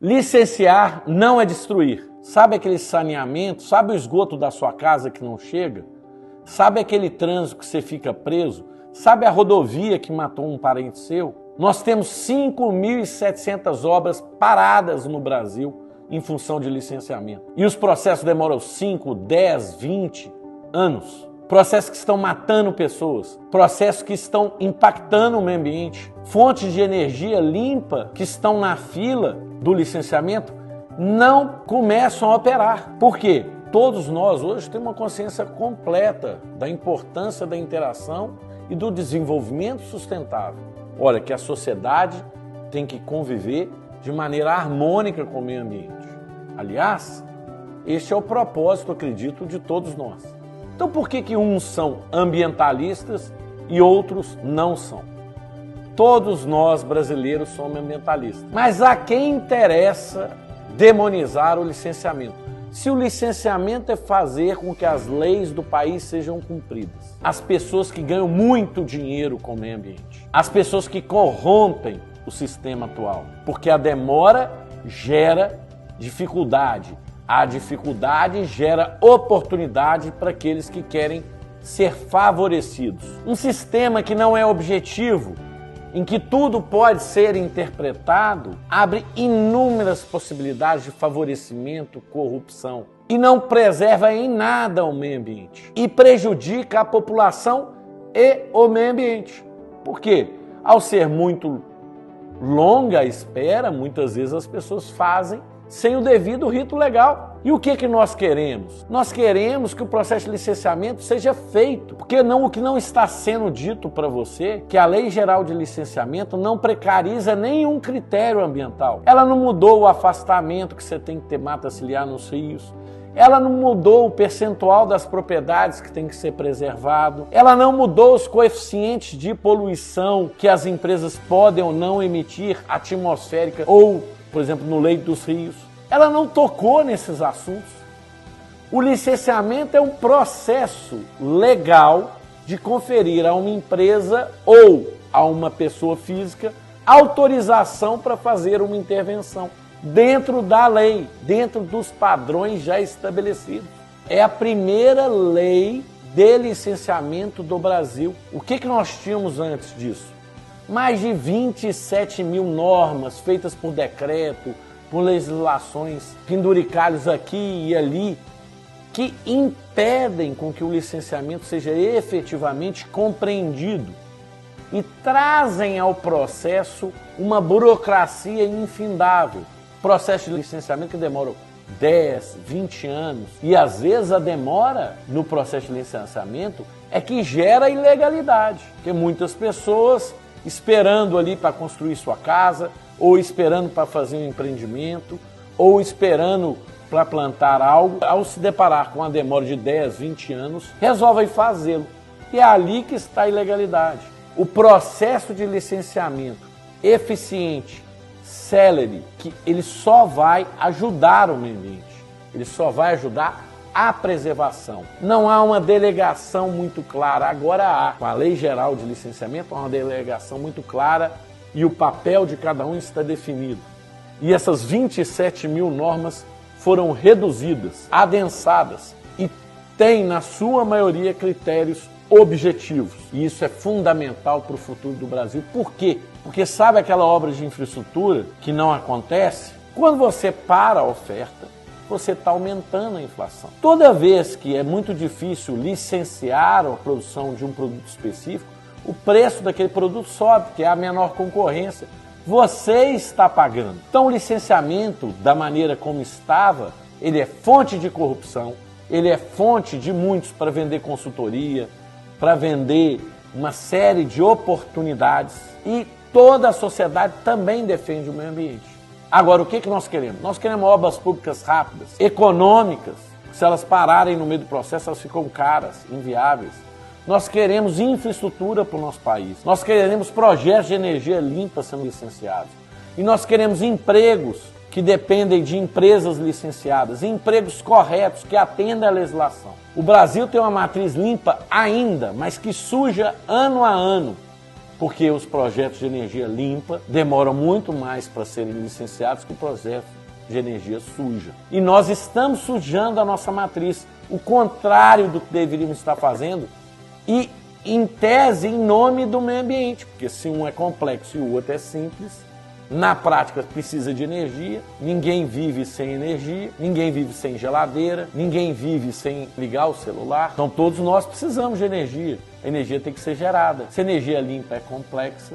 Licenciar não é destruir. Sabe aquele saneamento? Sabe o esgoto da sua casa que não chega? Sabe aquele trânsito que você fica preso? Sabe a rodovia que matou um parente seu? Nós temos 5.700 obras paradas no Brasil em função de licenciamento. E os processos demoram 5, 10, 20 anos. Processos que estão matando pessoas, processos que estão impactando o meio ambiente, fontes de energia limpa que estão na fila do licenciamento não começam a operar. Por quê? Todos nós hoje temos uma consciência completa da importância da interação e do desenvolvimento sustentável. Olha, que a sociedade tem que conviver de maneira harmônica com o meio ambiente. Aliás, este é o propósito, acredito, de todos nós. Então por que uns são ambientalistas e outros não são? Todos nós brasileiros somos ambientalistas. Mas a quem interessa demonizar o licenciamento? Se o licenciamento é fazer com que as leis do país sejam cumpridas, as pessoas que ganham muito dinheiro com o meio ambiente, as pessoas que corrompem o sistema atual, porque a demora gera dificuldade. A dificuldade gera oportunidade para aqueles que querem ser favorecidos. Um sistema que não é objetivo, em que tudo pode ser interpretado, abre inúmeras possibilidades de favorecimento, corrupção, e não preserva em nada o meio ambiente e prejudica a população e o meio ambiente. Por quê? Ao ser muito longa a espera, muitas vezes as pessoas fazem sem o devido rito legal. E o que nós queremos? Nós queremos que o processo de licenciamento seja feito, porque não, o que não está sendo dito para você, que a Lei Geral de Licenciamento não precariza nenhum critério ambiental. Ela não mudou o afastamento que você tem que ter mata ciliar nos rios, ela não mudou o percentual das propriedades que tem que ser preservado, ela não mudou os coeficientes de poluição que as empresas podem ou não emitir atmosférica ou, por exemplo, no leito dos rios. Ela não tocou nesses assuntos. O licenciamento é um processo legal de conferir a uma empresa ou a uma pessoa física autorização para fazer uma intervenção dentro da lei, dentro dos padrões já estabelecidos. É a primeira lei de licenciamento do Brasil. O que nós tínhamos antes disso? Mais de 27 mil normas feitas por decreto, por legislações, penduricalhos aqui e ali, que impedem com que o licenciamento seja efetivamente compreendido e trazem ao processo uma burocracia infindável. Processo de licenciamento que demora 10, 20 anos. E às vezes a demora no processo de licenciamento é que gera ilegalidade, porque muitas pessoas esperando ali para construir sua casa, ou esperando para fazer um empreendimento, ou esperando para plantar algo, ao se deparar com uma demora de 10, 20 anos, resolvem fazê-lo. E é ali que está a ilegalidade. O processo de licenciamento eficiente, célere, que ele só vai ajudar o meio ambiente, ele só vai ajudar a preservação. Não há uma delegação muito clara, agora há. Com a Lei Geral de Licenciamento, há uma delegação muito clara e o papel de cada um está definido. E essas 27 mil normas foram reduzidas, adensadas e têm, na sua maioria, critérios objetivos. E isso é fundamental para o futuro do Brasil. Por quê? Porque sabe aquela obra de infraestrutura que não acontece? Quando você para a oferta, você está aumentando a inflação. Toda vez que é muito difícil licenciar a produção de um produto específico, o preço daquele produto sobe, que é a menor concorrência. Você está pagando. Então o licenciamento, da maneira como estava, ele é fonte de corrupção, ele é fonte de muitos para vender consultoria, para vender uma série de oportunidades, e toda a sociedade também defende o meio ambiente. Agora, o que nós queremos? Nós queremos obras públicas rápidas, econômicas. Se elas pararem no meio do processo, elas ficam caras, inviáveis. Nós queremos infraestrutura para o nosso país. Nós queremos projetos de energia limpa sendo licenciados. E nós queremos empregos que dependem de empresas licenciadas, empregos corretos que atendam à legislação. O Brasil tem uma matriz limpa ainda, mas que suja ano a ano. porque os projetos de energia limpa demoram muito mais para serem licenciados que o projeto de energia suja. E nós estamos sujando a nossa matriz, o contrário do que deveríamos estar fazendo, e em tese, em nome do meio ambiente, porque se um é complexo e o outro é simples, na prática precisa de energia, ninguém vive sem energia, ninguém vive sem geladeira, ninguém vive sem ligar o celular, então todos nós precisamos de energia, a energia tem que ser gerada. Se a energia limpa é complexa,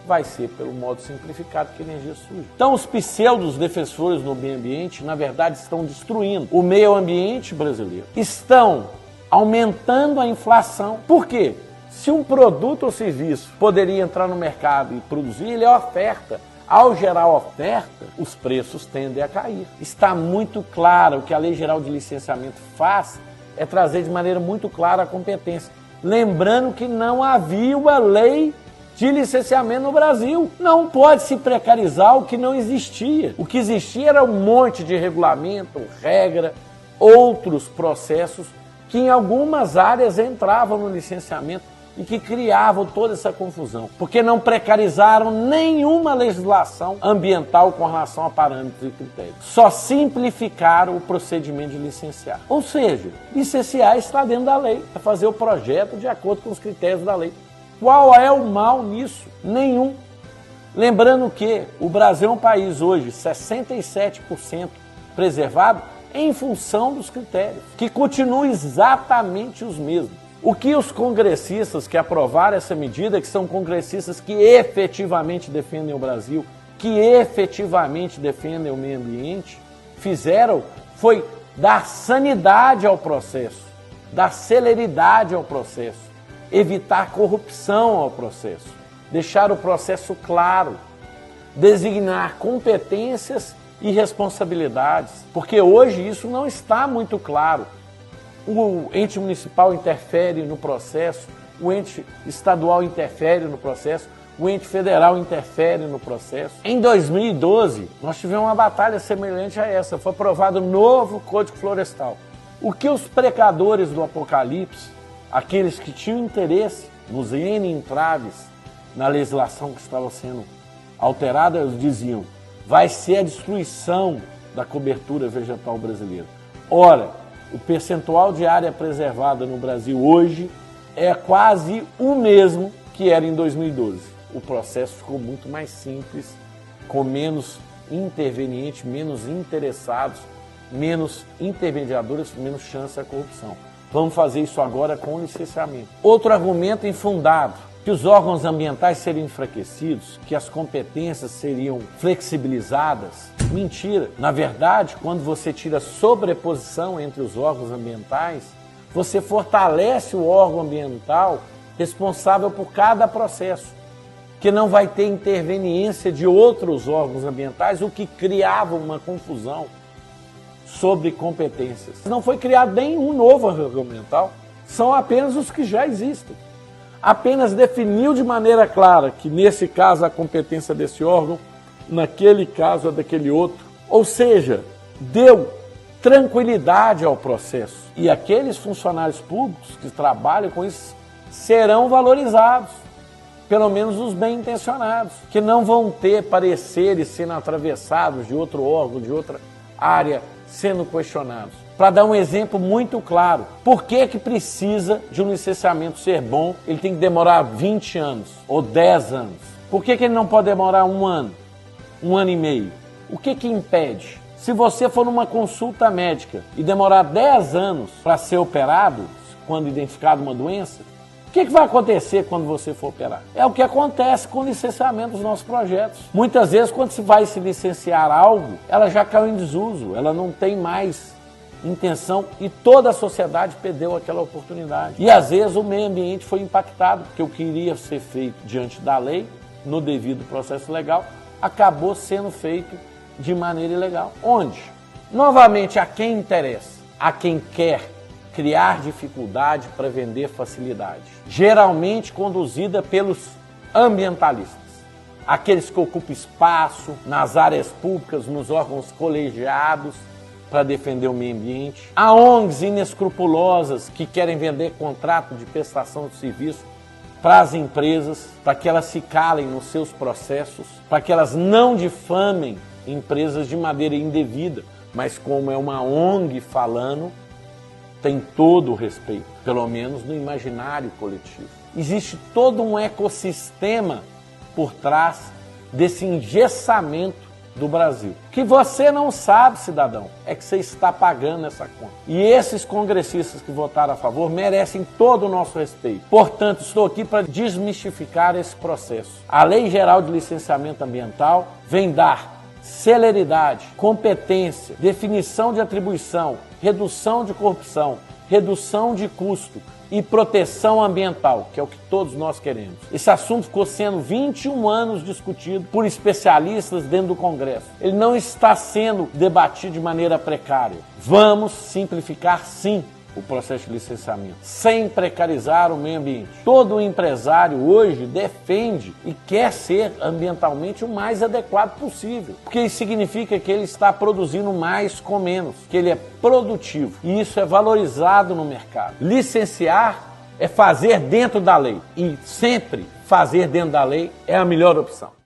vai ser pelo modo simplificado que a energia suja. Então os pseudos defensores do meio ambiente, na verdade, estão destruindo o meio ambiente brasileiro, estão aumentando a inflação. Por quê? Se um produto ou serviço poderia entrar no mercado e produzir, ele é oferta. Ao gerar oferta, os preços tendem a cair. Está muito claro, o que a Lei Geral de Licenciamento faz é trazer de maneira muito clara a competência. Lembrando que não havia uma lei de licenciamento no Brasil. Não pode se precarizar o que não existia. O que existia era um monte de regulamento, regra, outros processos que em algumas áreas entravam no licenciamento e que criavam toda essa confusão, porque não precarizaram nenhuma legislação ambiental com relação a parâmetros e critérios. Só simplificaram o procedimento de licenciar. Ou seja, licenciar está dentro da lei, é fazer o projeto de acordo com os critérios da lei. Qual é o mal nisso? Nenhum. Lembrando que o Brasil é um país hoje 67% preservado em função dos critérios, que continuam exatamente os mesmos. O que os congressistas que aprovaram essa medida, que são congressistas que efetivamente defendem o Brasil, que efetivamente defendem o meio ambiente, fizeram foi dar sanidade ao processo, dar celeridade ao processo, evitar corrupção ao processo, deixar o processo claro, designar competências e responsabilidades, porque hoje isso não está muito claro. O ente municipal interfere no processo, o ente estadual interfere no processo, o ente federal interfere no processo. Em 2012, nós tivemos uma batalha semelhante a essa. Foi aprovado o novo Código Florestal. O que os precadores do Apocalipse, aqueles que tinham interesse nos N entraves na legislação que estava sendo alterada, eles diziam, vai ser a destruição da cobertura vegetal brasileira. Ora, o percentual de área preservada no Brasil hoje é quase o mesmo que era em 2012. O processo ficou muito mais simples, com menos intervenientes, menos interessados, menos intermediadores, menos chance à corrupção. Vamos fazer isso agora com licenciamento. Outro argumento infundado, que os órgãos ambientais seriam enfraquecidos, que as competências seriam flexibilizadas. Mentira. Na verdade, quando você tira sobreposição entre os órgãos ambientais, você fortalece o órgão ambiental responsável por cada processo, que não vai ter interveniência de outros órgãos ambientais, o que criava uma confusão sobre competências. Não foi criado nenhum novo órgão ambiental, são apenas os que já existem. Apenas definiu de maneira clara que nesse caso a competência desse órgão, naquele caso a daquele outro. Ou seja, deu tranquilidade ao processo. E aqueles funcionários públicos que trabalham com isso serão valorizados, pelo menos os bem-intencionados, que não vão ter pareceres sendo atravessados de outro órgão, de outra área, sendo questionados. Para dar um exemplo muito claro, por que precisa de um licenciamento ser bom? Ele tem que demorar 20 anos ou 10 anos. Por que ele não pode demorar um ano e meio? O que impede? Se você for numa consulta médica e demorar 10 anos para ser operado, quando identificada uma doença, o que vai acontecer quando você for operar? É o que acontece com o licenciamento dos nossos projetos. Muitas vezes, quando se vai se licenciar algo, ela já caiu em desuso, ela não tem mais intenção e toda a sociedade perdeu aquela oportunidade. E às vezes o meio ambiente foi impactado, porque o que iria ser feito diante da lei, no devido processo legal, acabou sendo feito de maneira ilegal. Onde? Novamente, a quem interessa? A quem quer criar dificuldade para vender facilidade. Geralmente conduzida pelos ambientalistas. Aqueles que ocupam espaço nas áreas públicas, nos órgãos colegiados, para defender o meio ambiente. Há ONGs inescrupulosas que querem vender contrato de prestação de serviço para as empresas, para que elas se calem nos seus processos, para que elas não difamem empresas de maneira indevida, mas como é uma ONG falando, tem todo o respeito, pelo menos no imaginário coletivo. Existe todo um ecossistema por trás desse engessamento do Brasil. O que você não sabe, cidadão, é que você está pagando essa conta. E esses congressistas que votaram a favor merecem todo o nosso respeito. Portanto, estou aqui para desmistificar esse processo. A Lei Geral de Licenciamento Ambiental vem dar celeridade, competência, definição de atribuição, redução de corrupção, redução de custo e proteção ambiental, que é o que todos nós queremos. Esse assunto ficou sendo 21 anos discutido por especialistas dentro do Congresso. Ele não está sendo debatido de maneira precária. Vamos simplificar, sim, o processo de licenciamento, sem precarizar o meio ambiente. Todo empresário hoje defende e quer ser ambientalmente o mais adequado possível, porque isso significa que ele está produzindo mais com menos, que ele é produtivo, e isso é valorizado no mercado. Licenciar é fazer dentro da lei, e sempre fazer dentro da lei é a melhor opção.